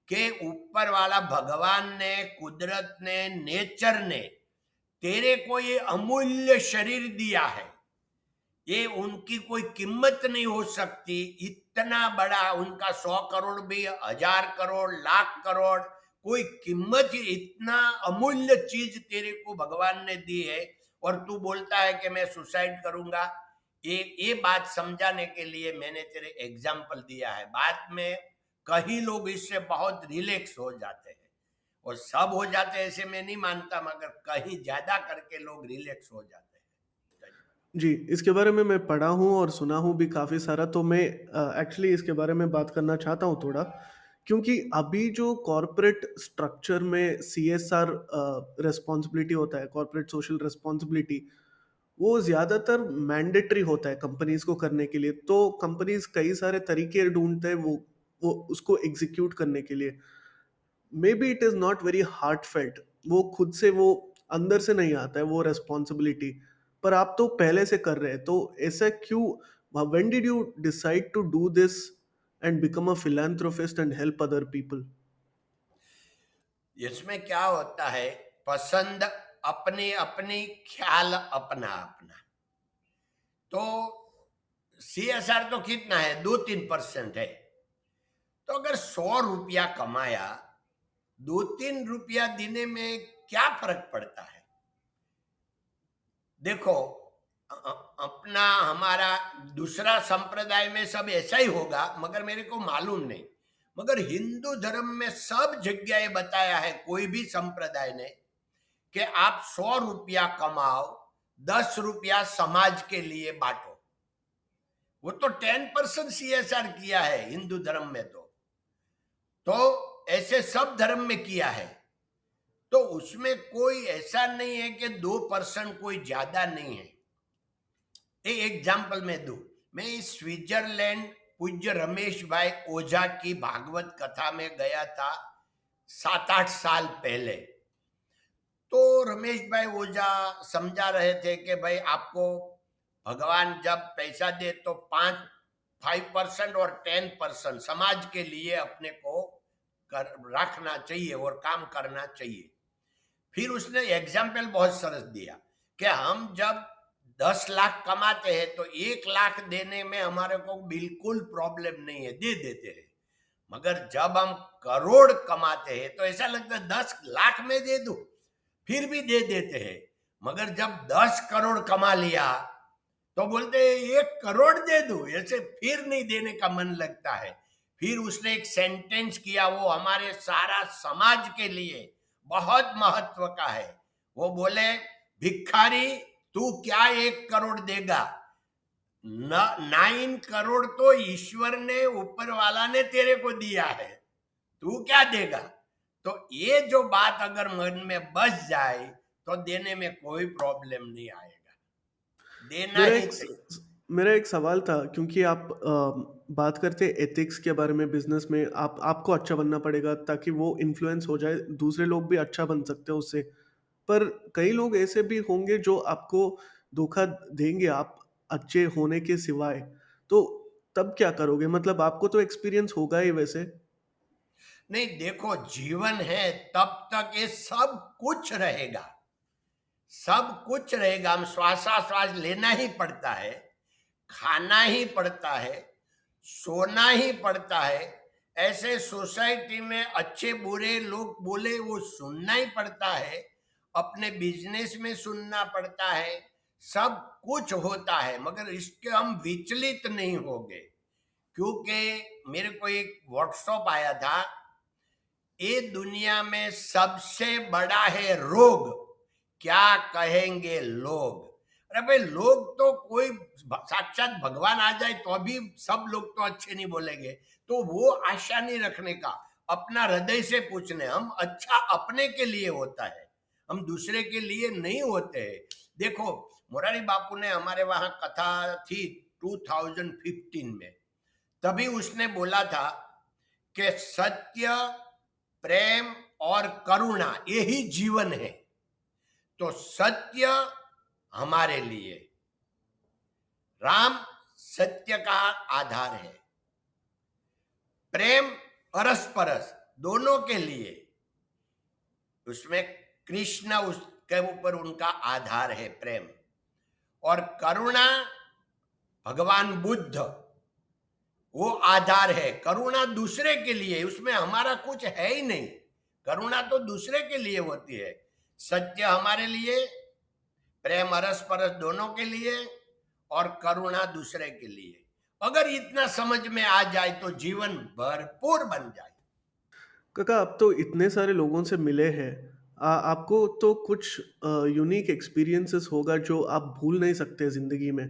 कि ऊपर वाला भगवान ने, कुदरत ने, नेचर ने तेरे को ये अमूल्य शरीर दिया है। ये उनकी कोई कीमत नहीं हो सकती। इतना बड़ा उनका 100 करोड़ भी, 1000 करोड़, लाख करोड़, कोई कीमत ही, इतना अमूल्य चीज तेरे को भगवान ने दी है, और तू बोलता है कि मैं सुसाइड करूंगा। ये बात समझाने के लिए मैंने तेरे एग्जाम्पल दिया है। बाद में कई लोग इससे बहुत रिलैक्स हो जाते हैं, और सब हो जाते हैं ऐसे मैं नहीं मानता, मगर कहीं ज्यादा करके लोग रिलैक्स हो जाते हैं। जी, इसके बारे में मैं पढ़ा हूँ और सुना हूँ भी काफ़ी सारा, तो मैं एक्चुअली इसके बारे में बात करना चाहता हूँ थोड़ा, क्योंकि अभी जो कॉर्पोरेट स्ट्रक्चर में सीएसआर रिस्पॉन्सिबिलिटी होता है, कॉर्पोरेट सोशल रिस्पॉन्सिबिलिटी, वो ज़्यादातर मैंडेटरी होता है कंपनीज़ को करने के लिए। तो कंपनीज़ कई सारे तरीके ढूँढते हैं वो उसको एग्ज़ीक्यूट करने के लिए। May be it is not very heartfelt, वो खुद से वो अंदर से नहीं आता है वो रिस्पॉन्सिबिलिटी, पर आप तो पहले से कर रहे हैं, तो ऐसा क्यों, when did you decide to do this and become a philanthropist and help other people? इसमें क्या होता है, पसंद अपनी अपनी, ख्याल अपना अपना। तो सीएसआर तो कितना है, 2-3% है। तो अगर 100 रुपया कमाया, 2-3 रुपया देने में क्या फर्क पड़ता है? देखो, अपना हमारा दूसरा संप्रदाय में सब ऐसा ही होगा, मगर मेरे को मालूम नहीं। मगर हिंदू धर्म में सब जगह बताया है, कोई भी संप्रदाय ने, कि आप 100 रुपया कमाओ, 10 रुपया समाज के लिए बांटो। वो तो 10% सीएसआर किया है हिंदू धर्म में। तो ऐसे सब धर्म में किया है। तो उसमें कोई ऐसा नहीं है कि 2% कोई ज्यादा नहीं है। एक एग्जाम्पल मैं दूं, मैं स्विट्जरलैंड पूज्य रमेश भाई ओझा की भागवत कथा में गया था 7-8 साल पहले। तो रमेश भाई ओझा समझा रहे थे कि भाई आपको भगवान जब पैसा दे तो 5% और 10% समाज के लिए अपने को रखना चाहिए और काम करना चाहिए। फिर उसने एग्जाम्पल बहुत सरस दिया कि हम जब 10 लाख कमाते हैं तो 1 लाख देने में हमारे को बिल्कुल प्रॉब्लम नहीं है, दे देते हैं। मगर जब हम करोड़ कमाते हैं तो ऐसा लगता है 10 लाख में दे दूं, फिर भी दे देते हैं। मगर जब 10 करोड़ कमा लिया तो बोलते हैं 1 करोड़ दे दूं, ऐसे फिर नहीं देने का मन लगता है। फिर उसने एक सेंटेंस किया, वो हमारे सारा समाज के लिए बहुत महत्व का है। वो बोले, भिखारी तू क्या 1 करोड़ देगा, 9 करोड़ तो ईश्वर ने, ऊपर वाला ने तेरे को दिया है, तू क्या देगा। तो ये जो बात अगर मन में बस जाए तो देने में कोई प्रॉब्लम नहीं आएगा, देना मेरा ही एक चाहिए। मेरा एक सवाल था, क्योंकि आप बात करते हैं एथिक्स के बारे में, बिजनेस में आपको अच्छा बनना पड़ेगा ताकि वो इन्फ्लुएंस हो जाए, दूसरे लोग भी अच्छा बन सकते हैं उससे। पर कई लोग ऐसे भी होंगे जो आपको धोखा देंगे आप अच्छे होने के सिवाय, तो तब क्या करोगे? मतलब आपको तो एक्सपीरियंस होगा ही वैसे। नहीं देखो, जीवन है तब तक ये सब कुछ रहेगा। सब कुछ रहेगा, हम श्वास लेना ही पड़ता है, खाना ही पड़ता है, सोना ही पड़ता है। ऐसे सोसाइटी में अच्छे बुरे लोग बोले वो सुनना ही पड़ता है, अपने बिजनेस में सुनना पड़ता है, सब कुछ होता है, मगर इसके हम विचलित नहीं होंगे। क्योंकि मेरे को एक व्हाट्सएप आया था, ये दुनिया में सबसे बड़ा है रोग, क्या कहेंगे लोग। अरे भाई, लोग तो कोई साक्षात भगवान आ जाए तो अभी सब लोग तो अच्छे नहीं बोलेंगे, तो वो आशा नहीं रखने का, अपना हृदय से पूछने। हम अच्छा अपने के लिए होता है, हम दूसरे के लिए नहीं होते हैं। देखो, मोरारी बापू ने हमारे वहां कथा थी 2015 में, तभी उसने बोला था कि सत्य, प्रेम और करुणा यही जीवन है। तो सत्य हमारे लिए, राम सत्य का आधार है, प्रेम परस्परस दोनों के लिए, उसमें कृष्ण उसके ऊपर उनका आधार है प्रेम, और करुणा भगवान बुद्ध वो आधार है। करुणा दूसरे के लिए, उसमें हमारा कुछ है ही नहीं, करुणा तो दूसरे के लिए होती है। सत्य हमारे लिए, प्रेम अरस परस दोनों के लिए, और करुणा दूसरे के लिए। अगर इतना समझ में आ जाए तो जीवन भरपूर बन जाए। काका, आप तो इतने सारे लोगों से मिले हैं, आपको तो कुछ यूनिक एक्सपीरियंसेस होगा जो आप भूल नहीं सकते ज़िंदगी में।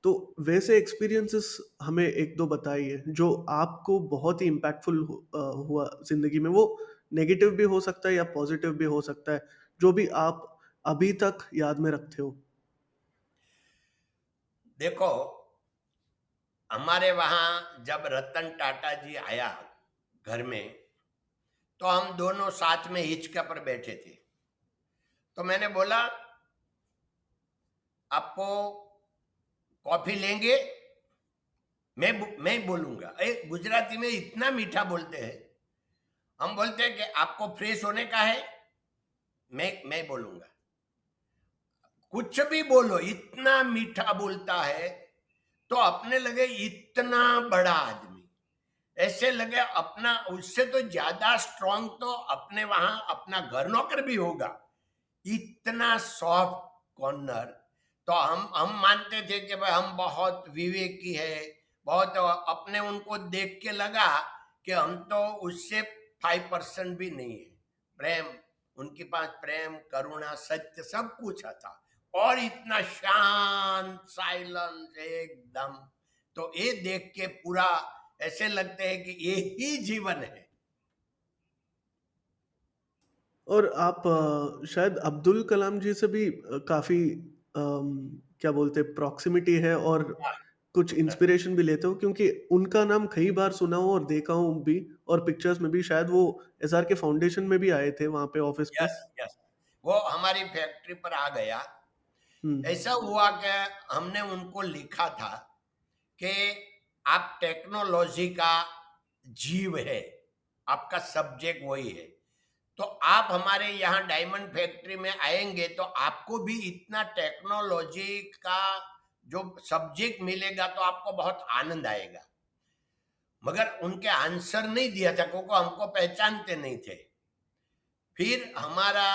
तो वैसे एक्सपीरियंसेस हमें एक दो बताइए जो आपको बहुत ही इम्पैक्टफुल हुआ ज़िंदगी में। वो नेगेटिव भी हो सकता है या पॉजिटिव भी हो सकता है, जो भी आप अभी तक याद में रखते हो। देखो, हमारे वहां जब रतन टाटा जी आया घर में, तो हम दोनों साथ में हिचका पर बैठे थे। तो मैंने बोला, आपको कॉफी लेंगे? मैं बोलूंगा, गुजराती में इतना मीठा बोलते हैं। हम बोलते हैं कि आपको फ्रेश होने का है, मैं बोलूंगा। कुछ भी बोलो, इतना मीठा बोलता है, तो अपने लगे इतना बड़ा आदमी, ऐसे लगे अपना उससे तो ज्यादा स्ट्रांग तो अपने वहां अपना घर नौकर भी होगा, इतना सॉफ्ट कॉर्नर। तो हम मानते थे कि भाई हम बहुत विवेकी है, बहुत, अपने उनको देख के लगा कि हम तो उससे 5% भी नहीं है। प्रेम, उनके पास प्रेम, करुणा, सत्य सब कुछ था, और इतना शांत, साइलेंस एकदम। तो ये देख के पूरा ऐसे लगते हैं कि ये ही जीवन है। और आप शायद अब्दुल कलाम जी से भी काफ़ी क्या बोलते हैं, प्रॉक्सिमिटी है, और कुछ इंस्पिरेशन भी लेते हो, क्योंकि उनका नाम कई बार सुना हूँ और देखा हूँ भी, और पिक्चर्स में भी। शायद वो एसआर के फाउंडेशन में भी आए थे वहाँ पे ऑफिस पे। यस, यस, वो हमारी फैक्ट्री पर आ गया। हम्म। ऐसा हुआ कि हमने उनको लिखा था कि आप टेक्नोलॉजी का जीव है, आपका सब्जेक्ट वही है, तो आप हमारे यहाँ डायमंड फैक्ट्री में आएंगे तो आपको भी इतना टेक्नोलॉजी का जो सब्जेक्ट मिलेगा तो आपको बहुत आनंद आएगा। मगर उनके आंसर नहीं दिया था, क्योंकि हमको पहचानते नहीं थे। फिर हमारा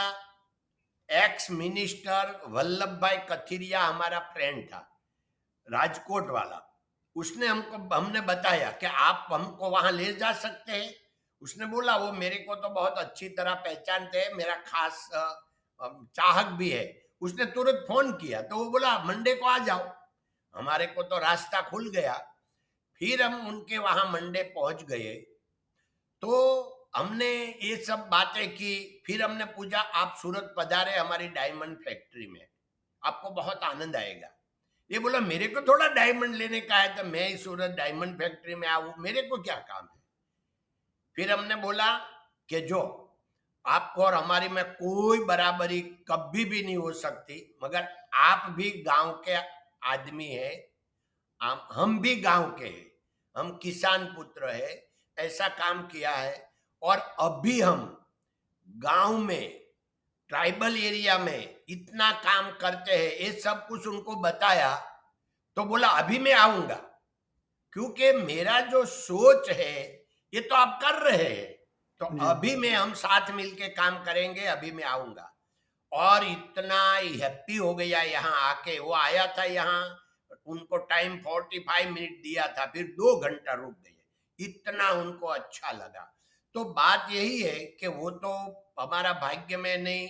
एक्स मिनिस्टर वल्लभ भाई कथिरिया हमारा फ्रेंड था, राजकोट वाला। उसने हमने बताया कि आप हमको वहां ले जा सकते हैं। उसने बोला वो मेरे को तो बहुत अच्छी तरह पहचानते हैं, मेरा खास चाहक भी है। उसने तुरंत फोन किया, तो वो बोला मंडे को आ जाओ। हमारे को तो रास्ता खुल गया। फिर हम उनके वहां मंडे पहुंच गए, तो हमने ये सब बातें की। फिर हमने पूछा, आप सूरत पधारे हमारी डायमंड फैक्ट्री में, आपको बहुत आनंद आएगा। ये बोला मेरे को थोड़ा डायमंड लेने का है, तो मैं सूरत डायमंड फैक्ट्री में आऊं, मेरे को क्या काम है। फिर हमने बोला कि जो आपको और हमारी में कोई बराबरी कभी भी नहीं हो सकती, मगर आप भी गांव के आदमी है, हम भी गांव के हैं, हम किसान पुत्र है, ऐसा काम किया है। और अभी हम गांव में ट्राइबल एरिया में इतना काम करते हैं, ये सब कुछ उनको बताया, तो बोला अभी मैं आऊंगा, क्योंकि मेरा जो सोच है ये तो आप कर रहे हैं, तो जी। अभी मैं हम साथ मिलके काम करेंगे, अभी मैं आऊंगा। और इतना हैप्पी हो गया यहाँ आके, वो आया था यहाँ, उनको टाइम 45 मिनट दिया था, फिर 2 घंटा रुक गए, इतना उनको अच्छा लगा। तो बात यही है कि वो तो हमारा भाग्य में नहीं,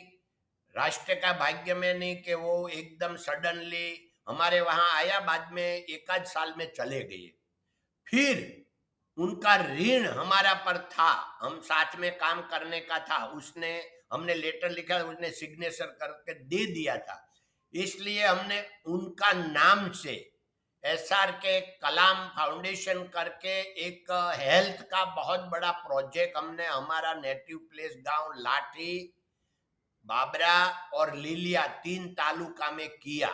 राष्ट्र का भाग्य में नहीं कि वो एकदम सडनली हमारे वहां आया, बाद में एक आध साल में चले गए। फिर उनका ऋण हमारा पर था, हम साथ में काम करने का था, उसने, हमने लेटर लिखा, उसने सिग्नेचर करके दे दिया था, इसलिए हमने उनका नाम से एसआर के कलाम फाउंडेशन करके एक हेल्थ का बहुत बड़ा प्रोजेक्ट हमने हमारा नेटिव प्लेस गांव लाठी, बाबरा और लिलिया 3 तालुका में किया।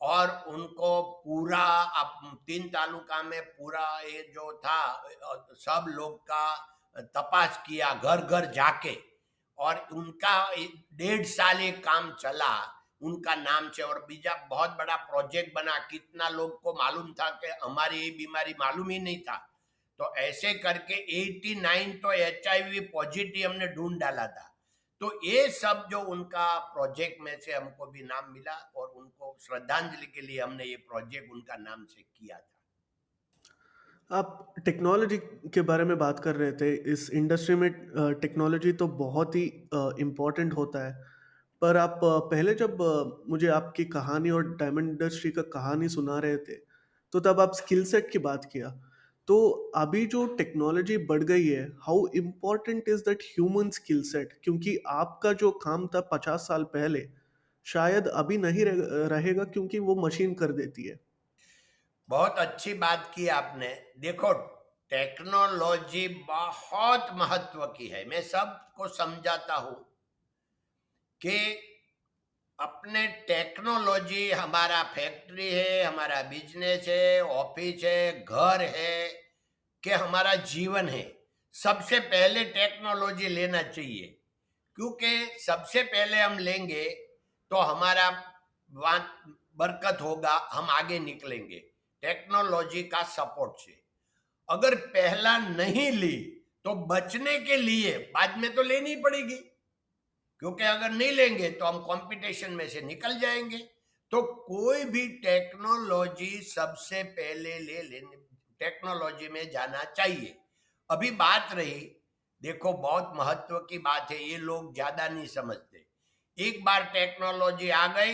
और उनको पूरा, अब 3 तालुका में पूरा ये जो था सब लोग का तपास किया घर घर जाके, और उनका 1.5 साल ये काम चला उनका नाम से, और बीजा बहुत बड़ा प्रोजेक्ट बना, कितना लोग को मालूम था कि हमारी ये बीमारी मालूम ही नहीं था। तो ऐसे करके 89 तो HIV पॉजिटिव हमने ढूंढ डाला था। तो ये सब जो उनका प्रोजेक्ट में से हमको भी नाम मिला, और उनको श्रद्धांजलि के लिए हमने ये प्रोजेक्ट उनका नाम से किया था। आप टेक्नोलॉजी के बारे में बात कर रहे थे। इस इंडस्ट्री में टेक्नोलॉजी तो बहुत ही इम्पोर्टेंट होता है। पर आप पहले जब मुझे आपकी कहानी और डायमंड इंडस्ट्री का कहानी सुना रहे थे, तो तब आप स्किल सेट की बात किया। तो अभी जो टेक्नोलॉजी बढ़ गई है, how important is that human skill set? क्योंकि आपका जो काम था 50 साल पहले, शायद अभी नहीं रहेगा, क्योंकि वो मशीन कर देती है। बहुत अच्छी बात की आपने। देखो, टेक्नोलॉजी बहुत महत्व की है, मैं सबको समझाता हूं कि अपने टेक्नोलॉजी, हमारा फैक्ट्री है, हमारा बिजनेस है, ऑफिस है, घर है, कि हमारा जीवन है, सबसे पहले टेक्नोलॉजी लेना चाहिए। क्योंकि सबसे पहले हम लेंगे तो हमारा बरकत होगा, हम आगे निकलेंगे टेक्नोलॉजी का सपोर्ट से। अगर पहला नहीं ली तो बचने के लिए बाद में तो लेनी पड़ेगी, क्योंकि अगर नहीं लेंगे तो हम कंपटीशन में से निकल जाएंगे। तो कोई भी टेक्नोलॉजी सबसे पहले ले लेने, टेक्नोलॉजी में जाना चाहिए। अभी बात रही, देखो बहुत महत्व की बात है, ये लोग ज्यादा नहीं समझते। एक बार टेक्नोलॉजी आ गई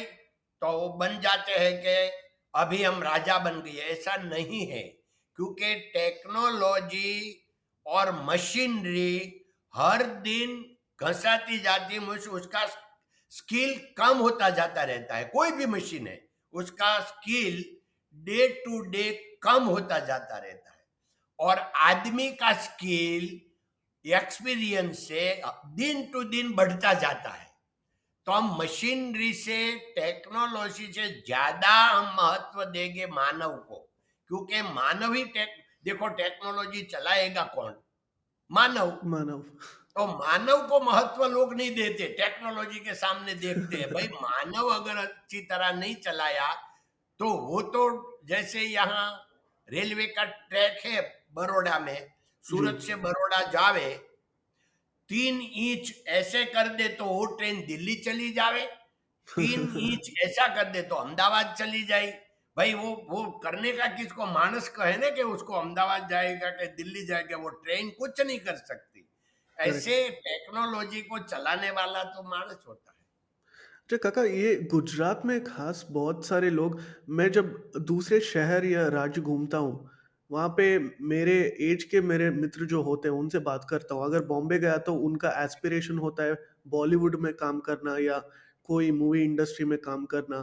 तो वो बन जाते हैं कि अभी हम राजा बन गए, ऐसा नहीं है। क्योंकि टेक्नोलॉजी और मशीनरी हर दिन घसाती जाती, मुझे उसका स्किल कम होता जाता रहता है। कोई भी मशीन है, उसका स्किल डे टू डे कम होता जाता रहता है, और आदमी का स्किल एक्सपीरियंस से दिन टू दिन बढ़ता जाता है। तो हम मशीनरी से, टेक्नोलॉजी से ज्यादा हम महत्व देंगे मानव को, क्योंकि मानव ही देखो टेक्नोलॉजी चलाएगा कौन? मानव। मानव। तो मानव को महत्व लोग नहीं देते, टेक्नोलॉजी के सामने देखते हैं। भाई मानव अगर अच्छी तरह नहीं चलाया तो वो तो, जैसे यहाँ रेलवे का ट्रैक है बड़ौदा में, जी। सूरत से बड़ौदा जावे, 3 इंच ऐसे कर दे तो वो ट्रेन दिल्ली चली जावे, 3 इंच ऐसा कर दे तो अहमदाबाद चली जाए। भाई वो करने का किसको? मानस कहे ना कि उसको अहमदाबाद जाएगा कि दिल्ली जाएगा, वो ट्रेन कुछ नहीं कर सकती। करेक्ट। ऐसे टेक्नोलॉजी को चलाने वाला तो मानस होता है। अच्छा काका, ये गुजरात में खास बहुत सारे लोग, मैं जब दूसरे शहर या राज्य घूमता हूँ, वहाँ पे मेरे एज के मेरे मित्र जो होते हैं उनसे बात करता हूँ। अगर बॉम्बे गया तो उनका एस्पिरेशन होता है बॉलीवुड में काम करना या कोई मूवी इंडस्ट्री में काम करना।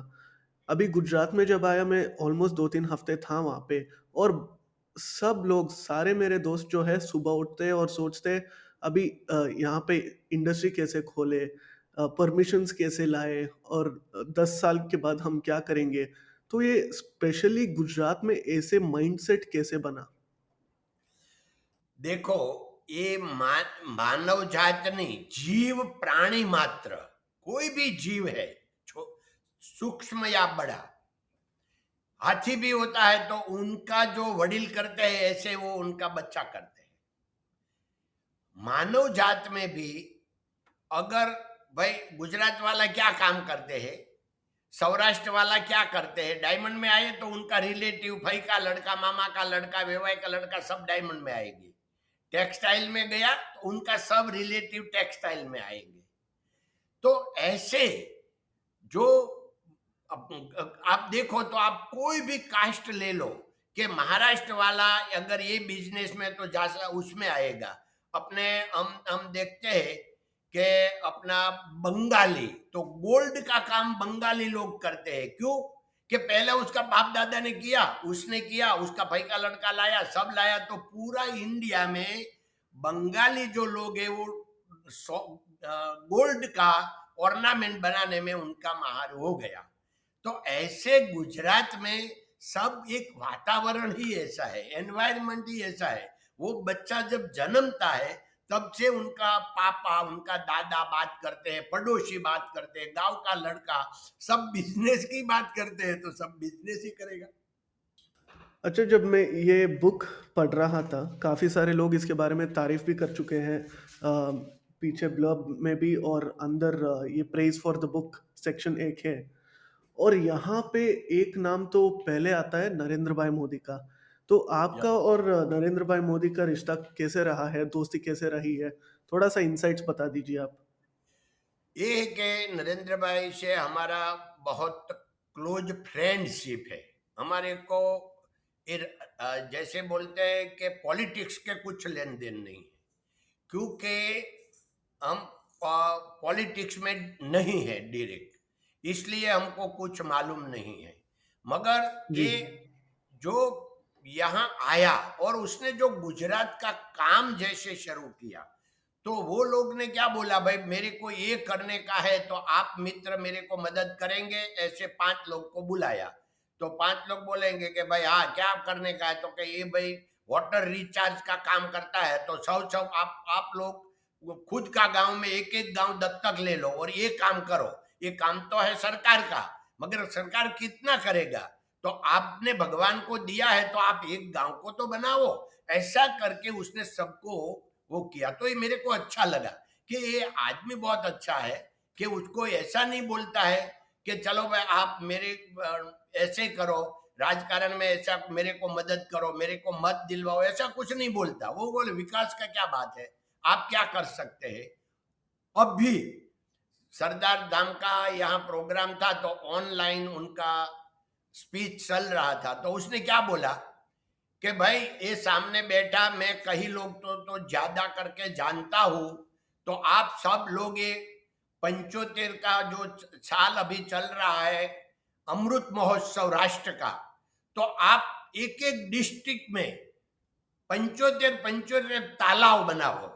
अभी गुजरात में जब आया, मैं ऑलमोस्ट 2-3 हफ्ते था वहाँ पे, और सब लोग, सारे मेरे दोस्त जो है, सुबह उठते हैं और सोचते हैं अभी यहाँ पे इंडस्ट्री कैसे खोले, परमिशंस कैसे लाए, और 10 साल के बाद हम क्या करेंगे। तो ये स्पेशली गुजरात में ऐसे माइंडसेट कैसे बना? देखो, ये मानव जात नहीं, जीव प्राणी मात्र कोई भी जीव है, सूक्ष्म या बड़ा, हाथी भी होता है तो उनका जो वडील करते हैं ऐसे वो उनका बच्चा करते हैं। मानव जात में भी अगर भाई गुजरात वाला क्या काम करते हैं, सौराष्ट्र वाला क्या करते हैं, डायमंड में आए तो उनका रिलेटिव, भाई का लड़का, मामा का लड़का, वेवाई का लड़का सब डायमंड में आएंगे। टेक्सटाइल में गया तो उनका सब रिलेटिव टेक्सटाइल में आएंगे। तो ऐसे जो आप देखो तो आप कोई भी कास्ट ले लो कि महाराष्ट्र वाला अगर ये बिजनेस में तो जा उसमें आएगा। अपने हम देखते हैं कि अपना बंगाली तो गोल्ड का काम बंगाली लोग करते हैं। क्यों? कि पहले उसका बाप दादा ने किया, उसने किया, उसका भाई का लड़का लाया, सब लाया, तो पूरा इंडिया में बंगाली जो लोग है वो गोल्ड का ऑर्नामेंट बनाने में उनका माहिर हो गया। तो ऐसे गुजरात में सब एक वातावरण ही ऐसा है, एनवायरनमेंट ही ऐसा है। वो बच्चा जब जन्मता है तब से उनका पापा, उनका दादा बात करते हैं, पड़ोसी बात करते हैं, गांव का लड़का सब बिजनेस की बात करते हैं, तो सब बिजनेस ही करेगा। अच्छा, जब मैं ये बुक पढ़ रहा था, काफ़ी सारे लोग इसके बारे में तारीफ भी कर चुके हैं। पीछे ब्लर्ब में भी और अंदर ये praise for the book section एक है। और यहाँ पे एक नाम तो पहले आता है, नरेंद्र भाई मोदी का। तो या आपका और नरेंद्र भाई मोदी का रिश्ता कैसे रहा है, दोस्ती कैसे रही है? थोड़ा सा इंसाइट्स बता दीजिए आप। ये है कि नरेंद्र भाई से हमारा बहुत क्लोज फ्रेंडशिप है। हमारे को जैसे बोलते हैं कि पॉलिटिक्स के कुछ लेन देन नहीं है, क्योंकि हम पॉलिटिक्स में नहीं है डायरेक्ट, इसलिए हमको कुछ मालूम नहीं है। मगर जी। ये जो यहाँ आया और उसने जो गुजरात का काम जैसे शुरू किया, तो वो लोग ने क्या बोला, भाई मेरे को ये करने का है तो आप मित्र मेरे को मदद करेंगे। ऐसे 5 लोग को बुलाया तो 5 लोग बोलेंगे कि भाई हाँ क्या करने का है, तो कि ये भाई वाटर रिचार्ज का काम करता है, तो सब सब आप लोग वो खुद का गांव में एक एक गांव दत्तक ले लो और ये काम करो। ये काम तो है सरकार का, मगर सरकार कितना करेगा, तो आपने भगवान को दिया है तो आप एक गांव को तो बनाओ। ऐसा करके उसने सबको वो किया। तो ये मेरे को अच्छा लगा कि ये आदमी बहुत अच्छा है, कि उसको ऐसा नहीं बोलता है कि चलो भाई आप मेरे ऐसे करो, राजकारण में ऐसा मेरे को मदद करो, मेरे को मत दिलवाओ, ऐसा कुछ नहीं बोलता। वो बोले विकास का क्या बात है, आप क्या कर सकते हैं। अब भी सरदार धाम का यहाँ प्रोग्राम था तो ऑनलाइन उनका स्पीच चल रहा था, तो उसने क्या बोला कि भाई ये सामने बैठा मैं कई लोग तो ज्यादा करके जानता हूं, तो आप सब लोग ये 75 का जो साल अभी चल रहा है अमृत महोत्सव राष्ट्र का, तो आप एक एक डिस्ट्रिक्ट में 75 75 तालाब बनाओ।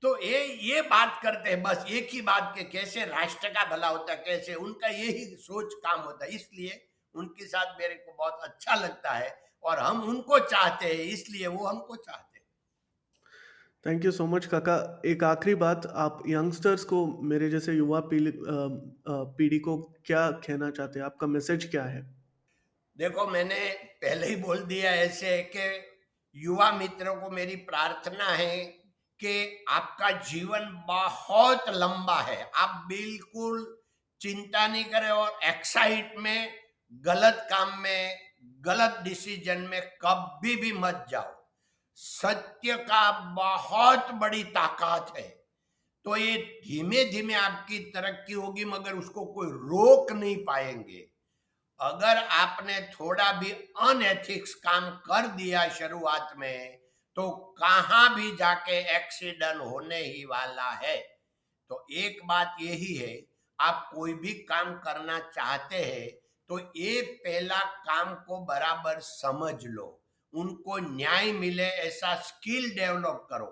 तो ये बात करते हैं बस एक ही बात के कैसे राष्ट्र का भला होता है, कैसे उनका यही सोच काम होता है। इसलिए उनके साथ मेरे को बहुत अच्छा लगता है और हम उनको चाहते हैं, इसलिए वो हमको चाहते हैं। थैंक यू सो मच काका। एक आखिरी बात, आप यंगस्टर्स को, मेरे जैसे युवा पीढ़ी को क्या कहना चाहते हैं? आपका मैसेज क्या है? देखो मैंने पहले ही बोल दिया ऐसे कि युवा मित्रों को मेरी प्रार्थना है कि आपका जीवन बहुत लंबा है, आप बिल्कुल चिंता नहीं करें और एक्साइट में, गलत काम में, गलत डिसीजन में कभी भी मत जाओ। सत्य का बहुत बड़ी ताकत है, तो ये धीमे धीमे आपकी तरक्की होगी मगर उसको कोई रोक नहीं पाएंगे। अगर आपने थोड़ा भी अनएथिक्स काम कर दिया शुरुआत में तो कहां भी जाके एक्सीडेंट होने ही वाला है। तो एक बात यही है, आप कोई भी काम करना चाहते हैं तो ये पहला काम को बराबर समझ लो, उनको न्याय मिले ऐसा स्किल डेवलप करो,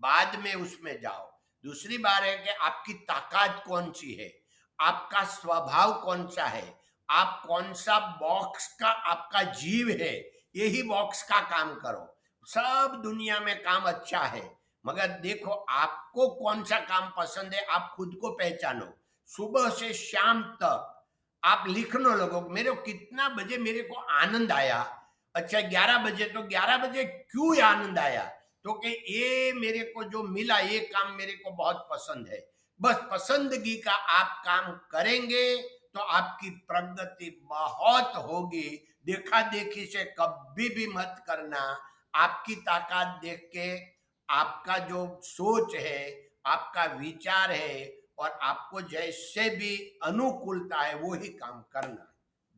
बाद में उसमें जाओ। दूसरी बात है कि आपकी ताकत कौन सी है, आपका स्वभाव कौन सा है, आप कौन सा बॉक्स का आपका जीव है, यही बॉक्स का काम करो। सब दुनिया में काम अच्छा है, मगर देखो आपको कौन सा काम पसंद है, आप खुद को पहचानो। सुबह से शाम तक आप लिखने लगो मेरे को कितना बजे मेरे को आनंद आया। अच्छा 11 बजे, तो 11 बजे क्यों आनंद आया? तो कि ये मेरे को जो मिला ये काम मेरे को बहुत पसंद है। बस पसंदगी का आप काम करेंगे तो आपकी प्रगति बहुत होगी। देखा देखी से कभी भी मत करना। आपकी ताकत देख के आपका जो सोच है, आपका विचार है और आपको जैसे भी अनुकूलता है वो ही काम करना।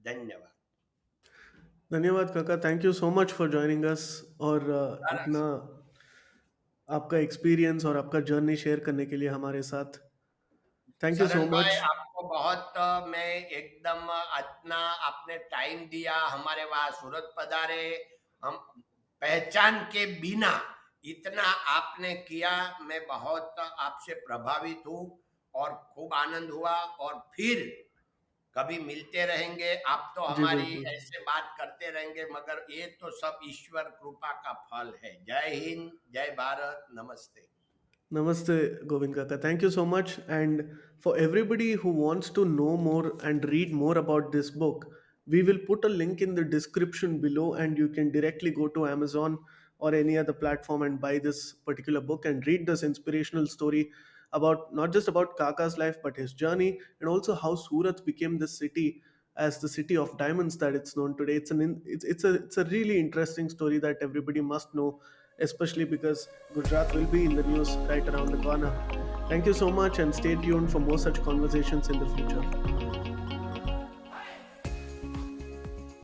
धन्यवाद। धन्यवाद काका, thank you so much for joining us और सरस। इतना आपका एक्सपीरियंस और आपका जर्नी शेयर करने के लिए हमारे साथ। थैंक यू सो सरस भाई मच। आपको बहुत मैं एकदम इतना आपने टाइम दिया, हमारे वहाँ सूरत पधारे, हम पहचान के बिना इतना आपने किया। मैं बहुत आपसे प्रभावित हूँ और खूब आनंद हुआ। और फिर कभी मिलते रहेंगे। आप तो जी हमारी बिल्कुल। ऐसे बात करते रहेंगे, मगर ये तो सब ईश्वर कृपा का फल है। जय हिंद, जय भारत, नमस्ते। Namaste, Govind Kaka. Thank you so much. And for everybody who wants to know more and read more about this book, we will put a link in the description below, and you can directly go to Amazon or any other platform and buy this particular book and read this inspirational story about not just about Kaka's life but his journey, and also how Surat became this city as the city of diamonds that it's known today. It's a really interesting story that everybody must know, especially because Gujarat will be in the news right around the corner. Thank you so much and stay tuned for more such conversations in the future.